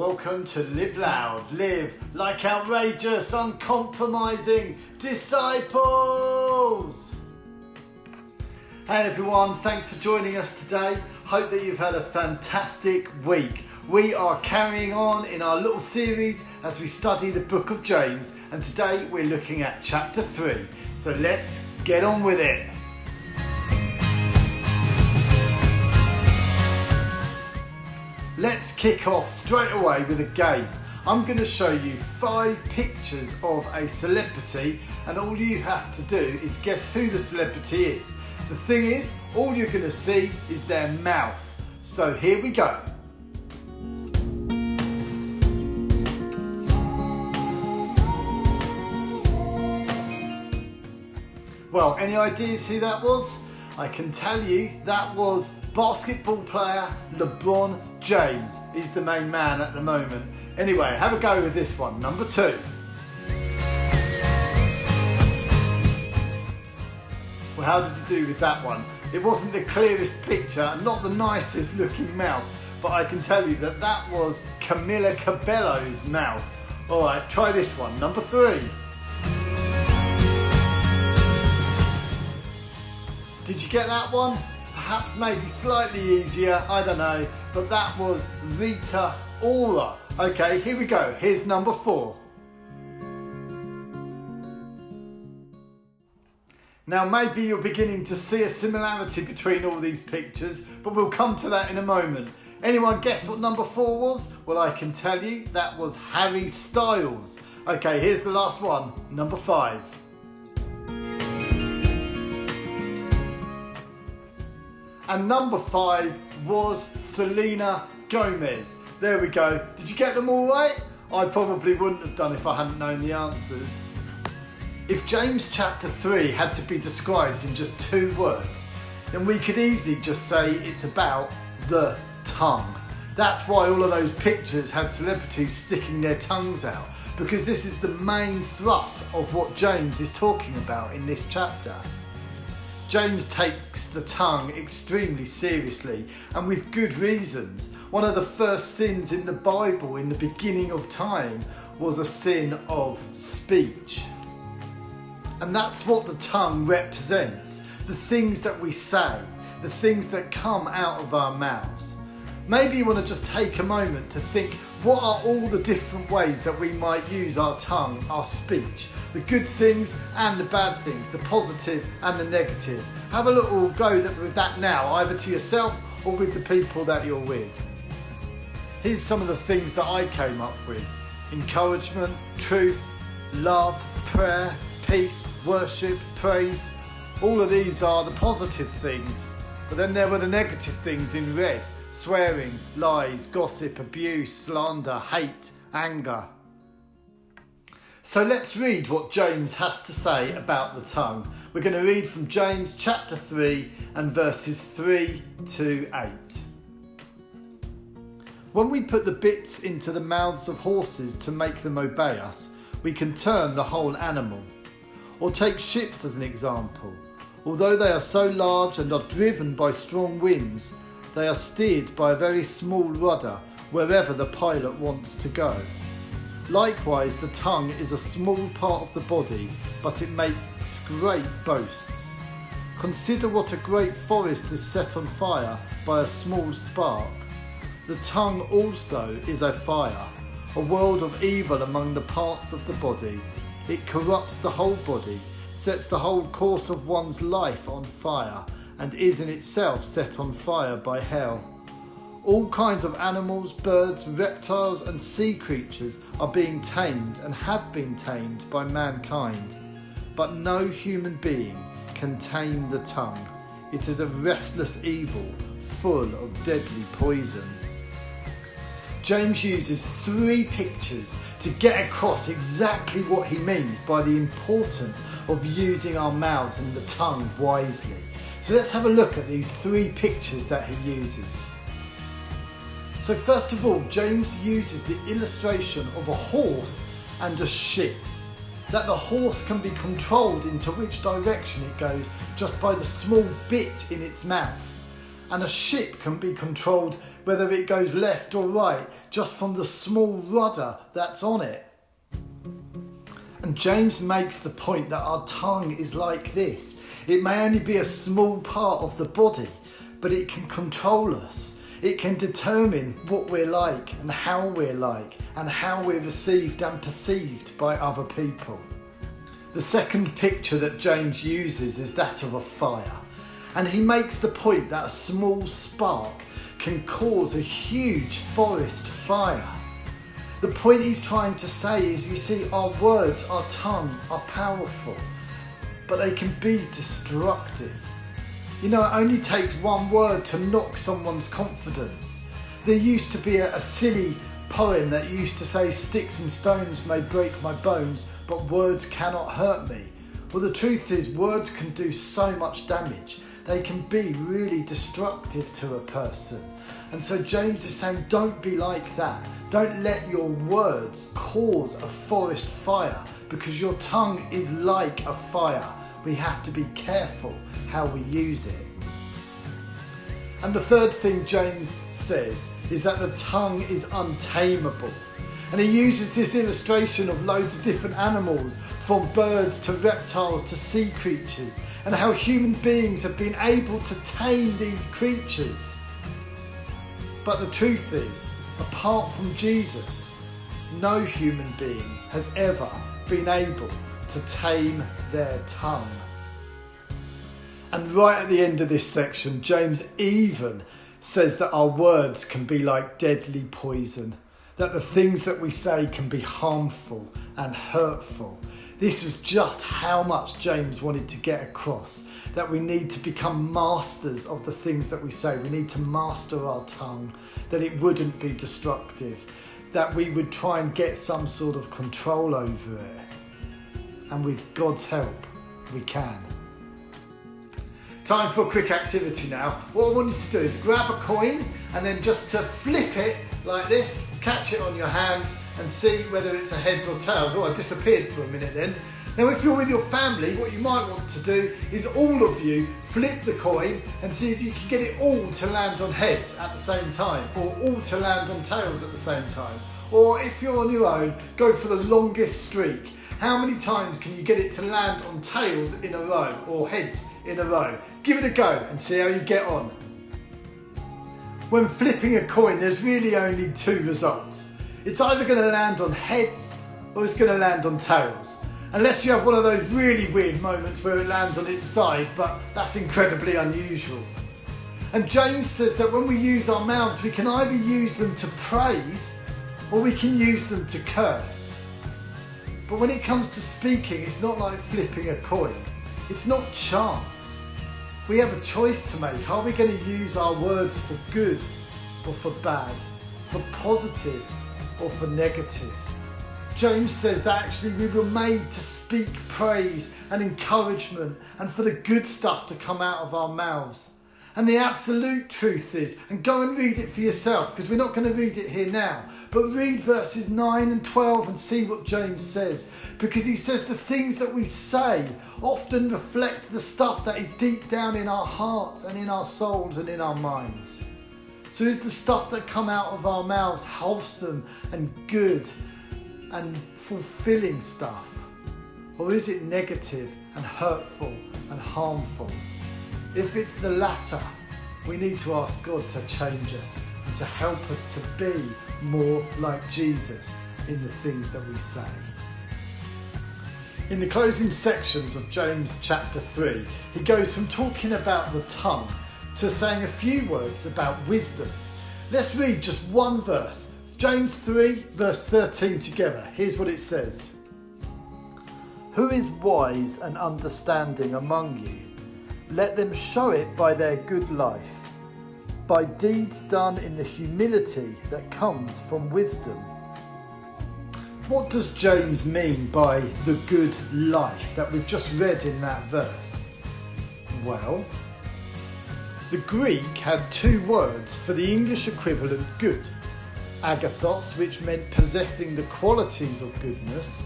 Welcome to Live Loud, live like outrageous, uncompromising disciples. Hey everyone, thanks for joining us today. Hope that you've had a fantastic week. We are carrying on in our little series as we study the book of James, and today we're looking at chapter 3. So let's get on with it. Let's kick off straight away with a game. I'm going to show you 5 pictures of a celebrity, and all you have to do is guess who the celebrity is. The thing is, all you're going to see is their mouth. So here we go. Well, any ideas who that was? I can tell you that was basketball player LeBron James. He's the main man at the moment. Anyway, have a go with this one. Number 2. Well, how did you do with that one? It wasn't the clearest picture, not the nicest looking mouth, but I can tell you that that was Camila Cabello's mouth. Alright, try this one. Number 3. Did you get that one? Perhaps maybe slightly easier, I don't know, but that was Rita Ora. Okay, here we go. Here's number 4. Now maybe you're beginning to see a similarity between all these pictures, but we'll come to that in a moment. Anyone guess what number 4 was? Well, I can tell you that was Harry Styles. Okay, here's the last one, number 5. And number 5 was Selena Gomez. There we go. Did you get them all right? I probably wouldn't have done if I hadn't known the answers. If James chapter 3 had to be described in just 2 words, then we could easily just say it's about the tongue. That's why all of those pictures had celebrities sticking their tongues out, because this is the main thrust of what James is talking about in this chapter. James takes the tongue extremely seriously, and with good reasons. One of the first sins in the Bible in the beginning of time was a sin of speech. And that's what the tongue represents. The things that we say, the things that come out of our mouths. Maybe you want to just take a moment to think, what are all the different ways that we might use our tongue, our speech? The good things and the bad things, the positive and the negative. Have a little go with that now, either to yourself or with the people that you're with. Here's some of the things that I came up with. Encouragement, truth, love, prayer, peace, worship, praise. All of these are the positive things. But then there were the negative things in red. Swearing, lies, gossip, abuse, slander, hate, anger. So let's read what James has to say about the tongue. We're going to read from James chapter 3 and verses 3 to 8. When we put the bits into the mouths of horses to make them obey us, we can turn the whole animal. Or take ships as an example. Although they are so large and are driven by strong winds, they are steered by a very small rudder wherever the pilot wants to go. Likewise, the tongue is a small part of the body, but it makes great boasts. Consider what a great forest is set on fire by a small spark. The tongue also is a fire, a world of evil among the parts of the body. It corrupts the whole body, sets the whole course of one's life on fire, and is in itself set on fire by hell. All kinds of animals, birds, reptiles and sea creatures are being tamed and have been tamed by mankind. But no human being can tame the tongue. It is a restless evil, full of deadly poison. James uses 3 pictures to get across exactly what he means by the importance of using our mouths and the tongue wisely. So let's have a look at these 3 pictures that he uses. So first of all, James uses the illustration of a horse and a ship. That the horse can be controlled into which direction it goes just by the small bit in its mouth. And a ship can be controlled whether it goes left or right just from the small rudder that's on it. And James makes the point that our tongue is like this. It may only be a small part of the body, but it can control us. It can determine what we're like and how we're like and how we're received and perceived by other people. The second picture that James uses is that of a fire. And he makes the point that a small spark can cause a huge forest fire. The point he's trying to say is, you see, our words, our tongue are powerful, but they can be destructive. You know, it only takes one word to knock someone's confidence. There used to be a silly poem that used to say, "Sticks and stones may break my bones, but words cannot hurt me." Well, the truth is, words can do so much damage. They can be really destructive to a person. And so James is saying, don't be like that. Don't let your words cause a forest fire, because your tongue is like a fire. We have to be careful how we use it. And the third thing James says is that the tongue is untamable. And he uses this illustration of loads of different animals, from birds to reptiles to sea creatures, and how human beings have been able to tame these creatures. But the truth is, apart from Jesus, no human being has ever been able to tame their tongue. And right at the end of this section, James even says that our words can be like deadly poison, that the things that we say can be harmful and hurtful. This was just how much James wanted to get across, that we need to become masters of the things that we say. We need to master our tongue, that it wouldn't be destructive, that we would try and get some sort of control over it. And with God's help, we can. Time for a quick activity now. What I want you to do is grab a coin and then just to flip it like this, catch it on your hand and see whether it's a heads or tails. Oh, I disappeared for a minute then. Now if you're with your family, what you might want to do is all of you flip the coin and see if you can get it all to land on heads at the same time, or all to land on tails at the same time. Or if you're on your own, go for the longest streak. How many times can you get it to land on tails in a row or heads in a row? Give it a go and see how you get on. When flipping a coin, there's really only two results. It's either going to land on heads or it's going to land on tails. Unless you have one of those really weird moments where it lands on its side, but that's incredibly unusual. And James says that when we use our mouths, we can either use them to praise or we can use them to curse. But when it comes to speaking, it's not like flipping a coin. It's not chance. We have a choice to make. Are we going to use our words for good or for bad, for positive or for negative? James says that actually we were made to speak praise and encouragement and for the good stuff to come out of our mouths. And the absolute truth is, and go and read it for yourself because we're not going to read it here now, but read verses 9 and 12 and see what James says, because he says the things that we say often reflect the stuff that is deep down in our hearts and in our souls and in our minds. So is the stuff that come out of our mouths wholesome and good and fulfilling stuff? Or is it negative and hurtful and harmful? If it's the latter, we need to ask God to change us and to help us to be more like Jesus in the things that we say. In the closing sections of James chapter 3, he goes from talking about the tongue to saying a few words about wisdom. Let's read just one verse. James 3 verse 13 together. Here's what it says. Who is wise and understanding among you? Let them show it by their good life, by deeds done in the humility that comes from wisdom. What does James mean by the good life that we've just read in that verse? Well, the Greek had two words for the English equivalent good. Agathos, which meant possessing the qualities of goodness,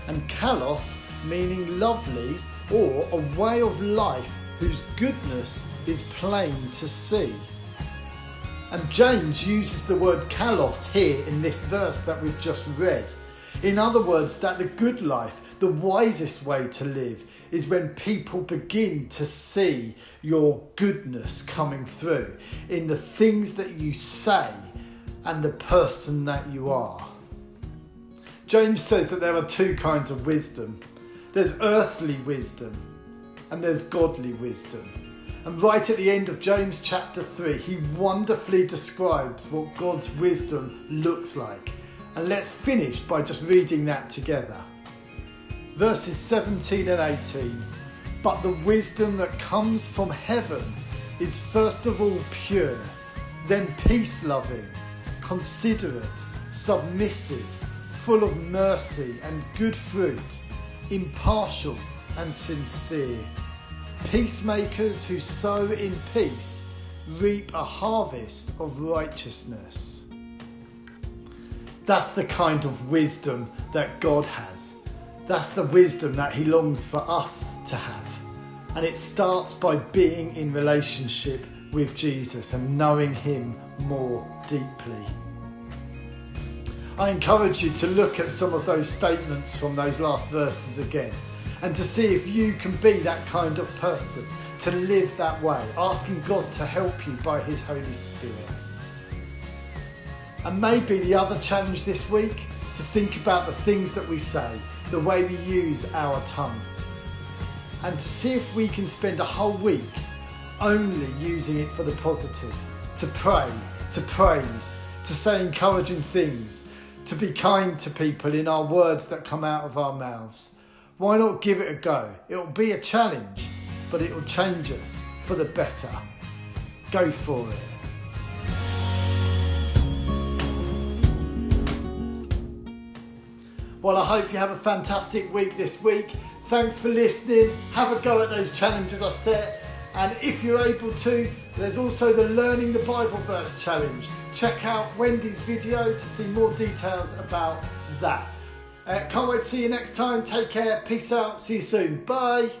and kalos, meaning lovely or a way of life whose goodness is plain to see. And James uses the word kalos here in this verse that we've just read. In other words, that the good life, the wisest way to live, is when people begin to see your goodness coming through in the things that you say and the person that you are. James says that there are two kinds of wisdom. There's earthly wisdom and there's godly wisdom. And right at the end of James chapter 3, he wonderfully describes what God's wisdom looks like. And let's finish by just reading that together. Verses 17 and 18. But the wisdom that comes from heaven is first of all pure, then peace-loving, considerate, submissive, full of mercy and good fruit, impartial and sincere. Peacemakers who sow in peace reap a harvest of righteousness. That's the kind of wisdom that God has. That's the wisdom that he longs for us to have. And it starts by being in relationship with Jesus and knowing him more deeply. I encourage you to look at some of those statements from those last verses again and to see if you can be that kind of person, to live that way, asking God to help you by his Holy Spirit. And maybe the other challenge this week, to think about the things that we say, the way we use our tongue, and to see if we can spend a whole week only using it for the positive, to pray, to praise, to say encouraging things, to be kind to people in our words that come out of our mouths. Why not give it a go? It'll be a challenge, but it'll change us for the better. Go for it. Well, I hope you have a fantastic week this week. Thanks for listening. Have a go at those challenges I set. And if you're able to, there's also the Learning the Bible Verse Challenge. Check out Wendy's video to see more details about that. Can't wait to see you next time. Take care. Peace out. See you soon. Bye.